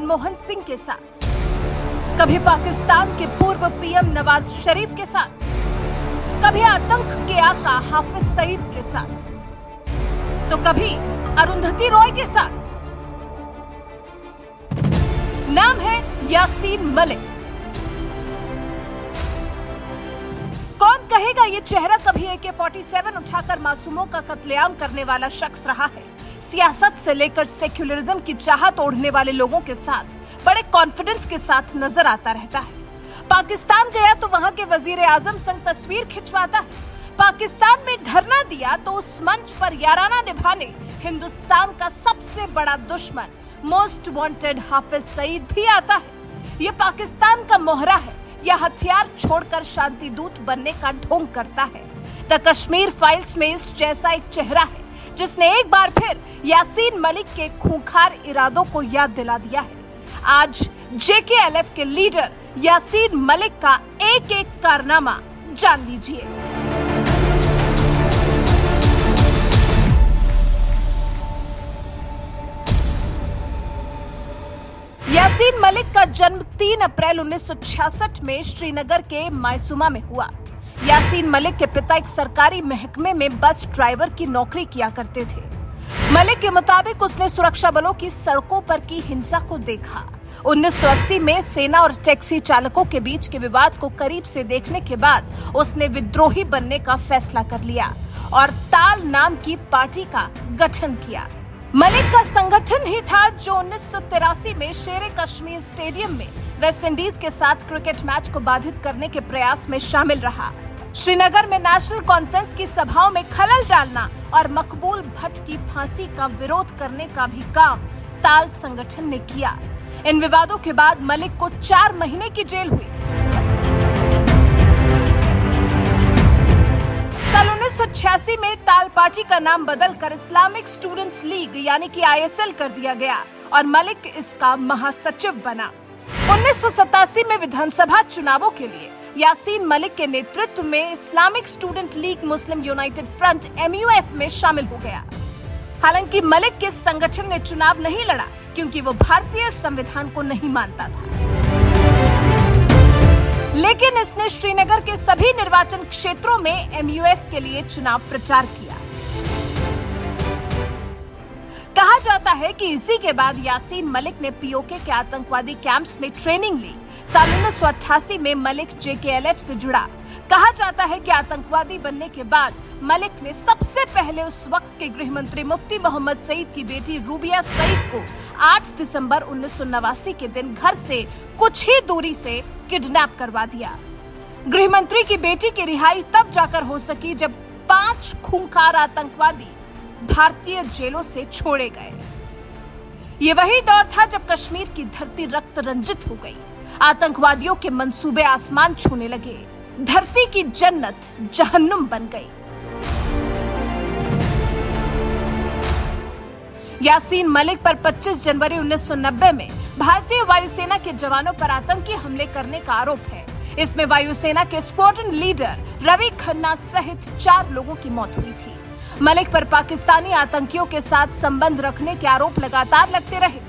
मनमोहन सिंह के साथ, कभी पाकिस्तान के पूर्व पीएम नवाज शरीफ के साथ, कभी आतंक के आका हाफिज सईद के साथ, तो कभी अरुंधति रॉय के साथ। नाम है यासीन मलिक। कौन कहेगा ये चेहरा कभी AK-47 उठाकर मासूमों का कत्लेआम करने वाला शख्स रहा है। सियासत से लेकर सेक्युलरिज्म की चाहत ओढ़ने वाले लोगों के साथ बड़े कॉन्फिडेंस के साथ नजर आता रहता है। पाकिस्तान गया तो वहां के वजीर आजम संग तस्वीर खिंचवाता है। पाकिस्तान में धरना दिया तो उस मंच पर याराना निभाने हिंदुस्तान का सबसे बड़ा दुश्मन मोस्ट वांटेड हाफिज सईद भी आता है। ये पाकिस्तान का मोहरा है या हथियार छोड़कर शांति दूत बनने का ढोंग करता है। द कश्मीर फाइल्स में इस जैसा एक चेहरा है जिसने एक बार फिर यासीन मलिक के खूंखार इरादों को याद दिला दिया है। आज JKLF के लीडर यासीन मलिक का एक एक कारनामा जान लीजिए। यासीन मलिक का जन्म 3 अप्रैल 1966 में श्रीनगर के मायसूमा में हुआ। यासीन मलिक के पिता एक सरकारी महकमे में बस ड्राइवर की नौकरी किया करते थे। मलिक के मुताबिक उसने सुरक्षा बलों की सड़कों पर की हिंसा को देखा। 1980 में सेना और टैक्सी चालकों के बीच के विवाद को करीब से देखने के बाद उसने विद्रोही बनने का फैसला कर लिया और ताल नाम की पार्टी का गठन किया। मलिक का संगठन ही था जो 1983 में शेरे कश्मीर स्टेडियम में वेस्ट इंडीज के साथ क्रिकेट मैच को बाधित करने के प्रयास में शामिल रहा। श्रीनगर में नेशनल कॉन्फ्रेंस की सभाओं में खलल डालना और मकबूल भट्ट की फांसी का विरोध करने का भी काम ताल संगठन ने किया। इन विवादों के बाद मलिक को 4 महीने की जेल हुई। साल 1986 में ताल पार्टी का नाम बदलकर इस्लामिक स्टूडेंट्स लीग यानी कि ISL कर दिया गया और मलिक इसका महासचिव बना। 1987 में विधानसभा चुनावों के लिए यासीन मलिक के नेतृत्व में Islamic student league Muslim United front MUF में शामिल हो गया। हालांकि मलिक के संगठन ने चुनाव नहीं लड़ा क्योंकि वो भारतीय संविधान को नहीं मानता था, लेकिन इसने श्रीनगर के सभी निर्वाचन क्षेत्रों में MUF के लिए चुनाव प्रचार किया। कहा जाता है कि इसी के बाद यासीन मलिक ने POK के आतंकवादी कैंप्स में ट्रेनिंग ली। साल 1988 में मलिक JKLF से जुड़ा। कहा जाता है कि आतंकवादी बनने के बाद मलिक ने सबसे पहले उस वक्त के गृह मंत्री मुफ्ती मोहम्मद सईद की बेटी रूबिया सईद को 8 दिसंबर 1989 के दिन घर से कुछ ही दूरी से किडनैप करवा दिया। गृह मंत्री की बेटी की रिहाई तब जाकर हो सकी जब 5 खूंखार आतंकवादी भारतीय जेलों से छोड़े गए। ये वही दौर था जब कश्मीर की धरती रक्त रंजित हो गई। आतंकवादियों के मंसूबे आसमान छूने लगे। धरती की जन्नत जहन्नुम बन गई। यासीन मलिक पर 25 जनवरी 1990 में भारतीय वायुसेना के जवानों पर आतंकी हमले करने का आरोप है। इसमें वायुसेना के स्क्वाड्रन लीडर रवि खन्ना सहित 4 लोगों की मौत हुई थी। मलिक पर पाकिस्तानी आतंकियों के साथ संबंध रखने के आरोप लगातार लगते रहे।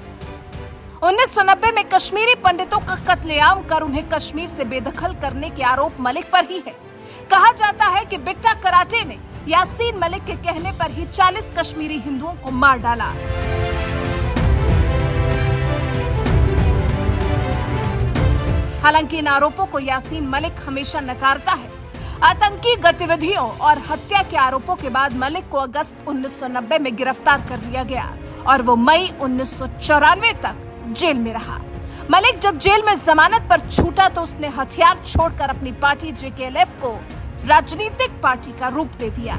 1990 में कश्मीरी पंडितों का कत्लेआम कर उन्हें कश्मीर से बेदखल करने के आरोप मलिक पर ही है। कहा जाता है कि बिट्टा कराटे ने यासीन मलिक के कहने पर ही 40 कश्मीरी हिंदुओं को मार डाला। हालांकि इन आरोपों को यासीन मलिक हमेशा नकारता है। आतंकी गतिविधियों और हत्या के आरोपों के बाद मलिक को अगस्त 1990 में गिरफ्तार कर लिया गया और वो मई 1994 तक जेल में रहा। मलिक जब जेल में जमानत पर छूटा तो उसने हथियार छोड़कर अपनी पार्टी JKLF को राजनीतिक पार्टी का रूप दे दिया।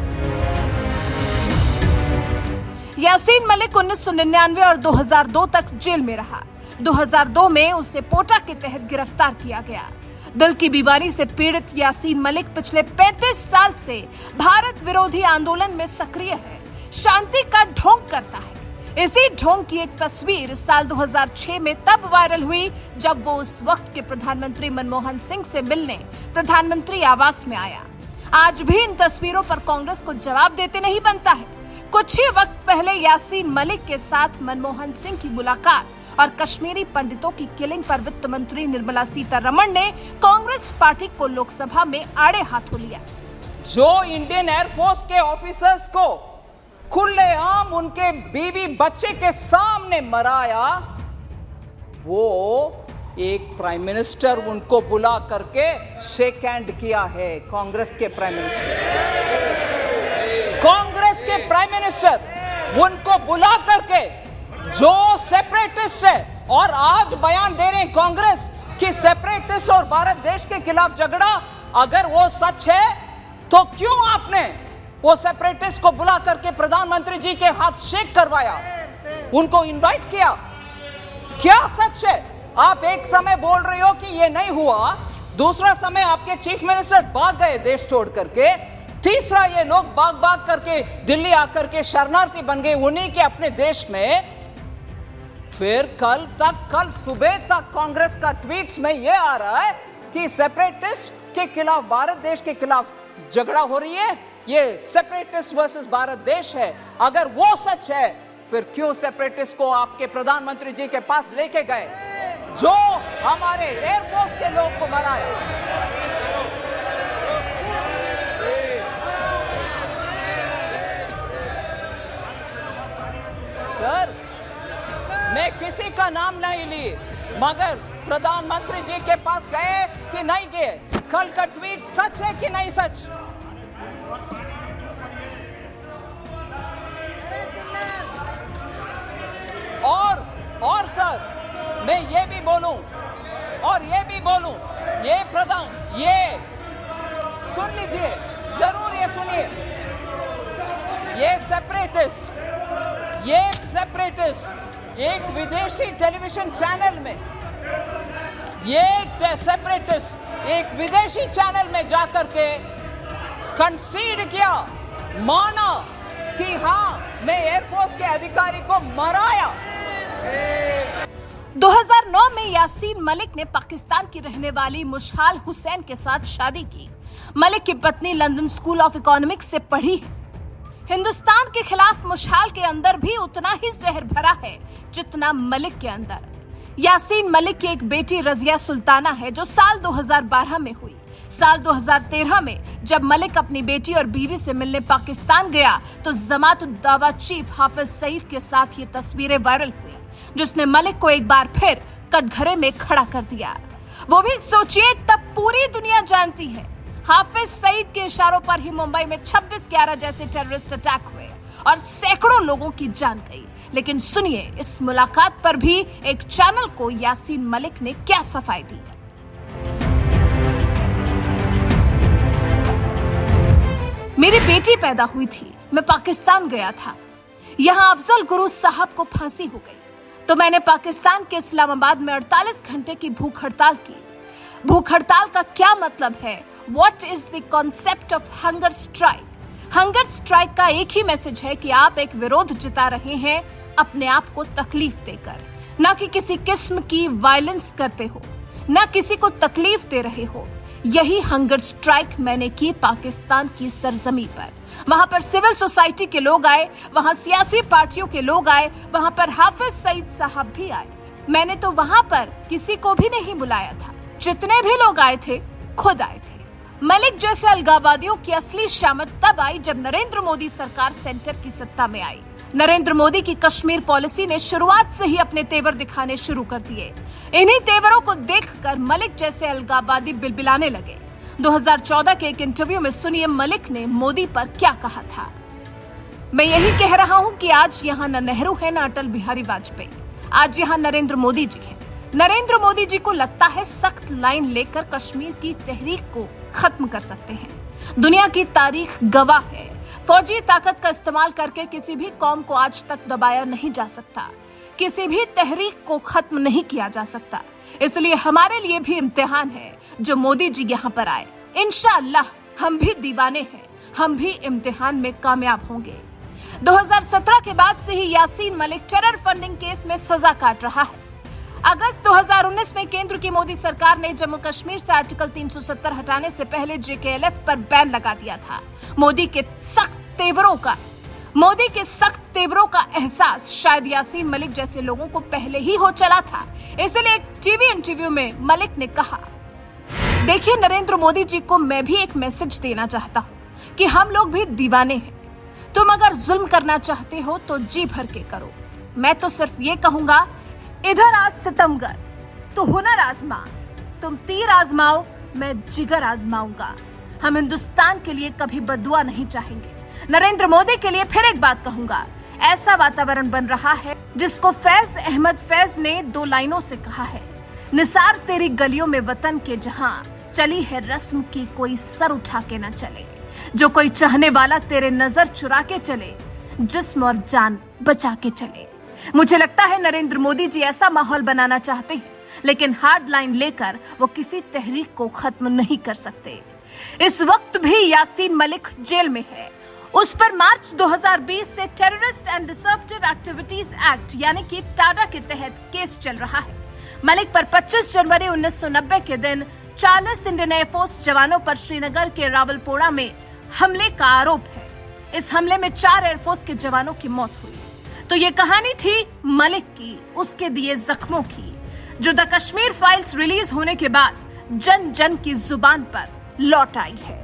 यासीन मलिक 1999 और 2002 तक जेल में रहा। 2002 में उसे पोटा के तहत गिरफ्तार किया गया। दिल की बीमारी से पीड़ित यासीन मलिक पिछले 35 साल से भारत विरोधी आंदोलन में सक्रिय है, शांति का ढोंग करता है। इसी ढोंग की एक तस्वीर साल 2006 में तब वायरल हुई जब वो उस वक्त के प्रधानमंत्री मनमोहन सिंह से मिलने प्रधानमंत्री आवास में आया। आज भी इन तस्वीरों पर कांग्रेस को जवाब देते नहीं बनता है। कुछ ही वक्त पहले यासीन मलिक के साथ मनमोहन सिंह की मुलाकात और कश्मीरी पंडितों की किलिंग पर वित्त मंत्री निर्मला सीतारमण ने कांग्रेस पार्टी को लोकसभा में आड़े हाथों लिया। जो इंडियन एयरफोर्स के ऑफिसर्स को खुलेआम उनके बीवी बच्चे के सामने मराया, वो एक प्राइम मिनिस्टर उनको बुला करके शेक हैंड किया है। कांग्रेस के प्राइम मिनिस्टर उनको बुला करके, जो सेपरेटिस्ट है, और आज बयान दे रहे हैं कांग्रेस कि सेपरेटिस्ट और भारत देश के खिलाफ झगड़ा, अगर वो सच है तो क्यों आपने वो सेपरेटिस्ट को बुला करके प्रधानमंत्री जी के हाथ शेक करवाया, उनको इनवाइट किया? क्या सच है? आप एक समय बोल रहे हो कि ये नहीं हुआ, दूसरा समय आपके चीफ मिनिस्टर भाग गए देश छोड़ करके, तीसरा ये लोग भाग करके दिल्ली आकर के शरणार्थी बन गए उन्हीं के अपने देश में। फिर कल सुबह तक कांग्रेस का ट्वीट्स में ये आ रहा है कि सेपरेटिस्ट के खिलाफ, भारत देश के खिलाफ झगड़ा हो रही है, ये सेपरेटिस्ट वर्सेस भारत देश है। अगर वो सच है, फिर क्यों सेपरेटिस्ट को आपके प्रधानमंत्री जी के पास लेके गए, जो हमारे एयरफोर्स के लोग को मराया? सर, मैं किसी का नाम नहीं ली, मगर प्रधानमंत्री जी के पास गए कि नहीं गए? कल का ट्वीट सच है कि नहीं सच? और सर, मैं ये भी बोलूं, ये सुन लीजिए, जरूर ये सुनिए, ये सेपरेटिस्ट एक विदेशी टेलीविजन चैनल में, जाकर के कंसीड किया, माना कि हाँ, मैं एयरफोर्स के अधिकारी को मराया। 2009 में यासीन मलिक ने पाकिस्तान की रहने वाली मुशहाल हुसैन के साथ शादी की। मलिक की पत्नी लंदन स्कूल ऑफ इकोनॉमिक्स से पढ़ी है। हिंदुस्तान के खिलाफ मुशहाल के अंदर भी उतना ही जहर भरा है जितना मलिक के अंदर। यासीन मलिक की एक बेटी रजिया सुल्ताना है जो साल 2012 में हुई। साल 2013 में जब मलिक अपनी बेटी और बीवी से मिलने पाकिस्तान गया तो जमात-उद-दावा चीफ हाफिज सईद के साथ ये तस्वीरें वायरल हुई, जिसने मलिक को एक बार फिर कटघरे में खड़ा कर दिया। वो भी सोचिए, तब पूरी दुनिया जानती है हाफिज सईद के इशारों पर ही मुंबई में 26/11 जैसे टेररिस्ट अटैक हुए और सैकड़ों लोगों की जान गई। लेकिन सुनिए, इस मुलाकात पर भी एक चैनल को यासीन मलिक ने क्या सफाई दी। मेरी बेटी पैदा हुई थी, मैं पाकिस्तान गया था। यहाँ अफजल गुरु साहब को फांसी हो गई तो मैंने पाकिस्तान के इस्लामाबाद में 48 घंटे की भूख हड़ताल की। भूख हड़ताल का क्या मतलब है? What is the concept of hunger strike? Hunger strike का एक ही मैसेज है कि आप एक विरोध जता रहे हैं अपने आप को तकलीफ देकर, ना कि किसी किस्म की वायलेंस करते हो, ना किसी को तकलीफ दे रहे हो। यही हंगर स्ट्राइक मैंने की पाकिस्तान की सरजमी पर। वहां पर सिविल सोसाइटी के लोग आए, वहां सियासी पार्टियों के लोग आए, वहां पर हाफिज सईद साहब भी आए। मैंने तो वहां पर किसी को भी नहीं बुलाया था। जितने भी लोग आए थे खुद आए थे। मलिक जैसे अलगाववादियों की असली शामत तब आई जब नरेंद्र मोदी सरकार सेंटर की सत्ता में आई। नरेंद्र मोदी की कश्मीर पॉलिसी ने शुरुआत से ही अपने तेवर दिखाने शुरू कर दिए। इन्हीं तेवरों को देखकर मलिक जैसे अलगाववादी बिलबिलाने लगे। 2014 के एक इंटरव्यू में सुनिए मलिक ने मोदी पर क्या कहा था। मैं यही कह रहा हूं कि आज यहाँ न नेहरू है न अटल बिहारी वाजपेयी, आज यहाँ नरेंद्र मोदी जी हैं। नरेंद्र मोदी जी को लगता है सख्त लाइन लेकर कश्मीर की तहरीक को खत्म कर सकते हैं। दुनिया की तारीख गवाह है, फौजी ताकत का इस्तेमाल करके किसी भी कौम को आज तक दबाया नहीं जा सकता, किसी भी तहरीक को खत्म नहीं किया जा सकता। इसलिए हमारे लिए भी इम्तिहान है जो मोदी जी यहाँ पर आए। इंशाअल्लाह हम भी दीवाने हैं, हम भी इम्तिहान में कामयाब होंगे। 2017 के बाद से ही Yasin Malik terror funding case में सजा काट रहा है। अगस्त 2019 में केंद्र की मोदी सरकार ने जम्मू कश्मीर से आर्टिकल 370 हटाने से पहले JKLF पर बैन लगा दिया था। मोदी के सख्त तेवरों का मोदी के सख्त तेवरों का एहसास शायद यासीन मलिक जैसे लोगों को पहले ही हो चला था। इसलिए एक टीवी इंटरव्यू में मलिक ने कहा, देखिए नरेंद्र मोदी जी को मैं भी एक मैसेज देना चाहता हूँ कि हम लोग भी दीवाने हैं। तुम अगर जुल्म करना चाहते हो तो जी भर के करो। मैं तो सिर्फ ये कहूंगा, इधर आज सितमगर तो हुनर आजमा, तुम तीर आजमाओ मैं जिगर आजमाऊंगा। हम हिंदुस्तान के लिए कभी बदुआ नहीं चाहेंगे। नरेंद्र मोदी के लिए फिर एक बात कहूंगा, ऐसा वातावरण बन रहा है जिसको फैज अहमद फैज ने 2 लाइनों से कहा है, निसार तेरी गलियों में वतन के जहां चली है रस्म की कोई सर उठा के न चले। जो कोई चाहने वाला तेरे नजर चुरा के चले, जिस्म और जान बचा के चले। मुझे लगता है नरेंद्र मोदी जी ऐसा माहौल बनाना चाहते हैं, लेकिन हार्ड लाइन लेकर वो किसी तहरीक को खत्म नहीं कर सकते। इस वक्त भी यासीन मलिक जेल में है। उस पर मार्च 2020 से टेररिस्ट एंड डिसर्प्टिव एक्टिविटीज एक्ट यानी कि टाडा के तहत केस चल रहा है। मलिक पर 25 जनवरी 1990 के दिन 40 इंडियन एयरफोर्स जवानों पर श्रीनगर के रावलपोरा में हमले का आरोप है। इस हमले में 4 एयरफोर्स के जवानों की मौत हुई। तो ये कहानी थी मलिक की, उसके दिए जख्मों की, जो द कश्मीर फाइल्स रिलीज होने के बाद जन जन की जुबान पर लौट आई है।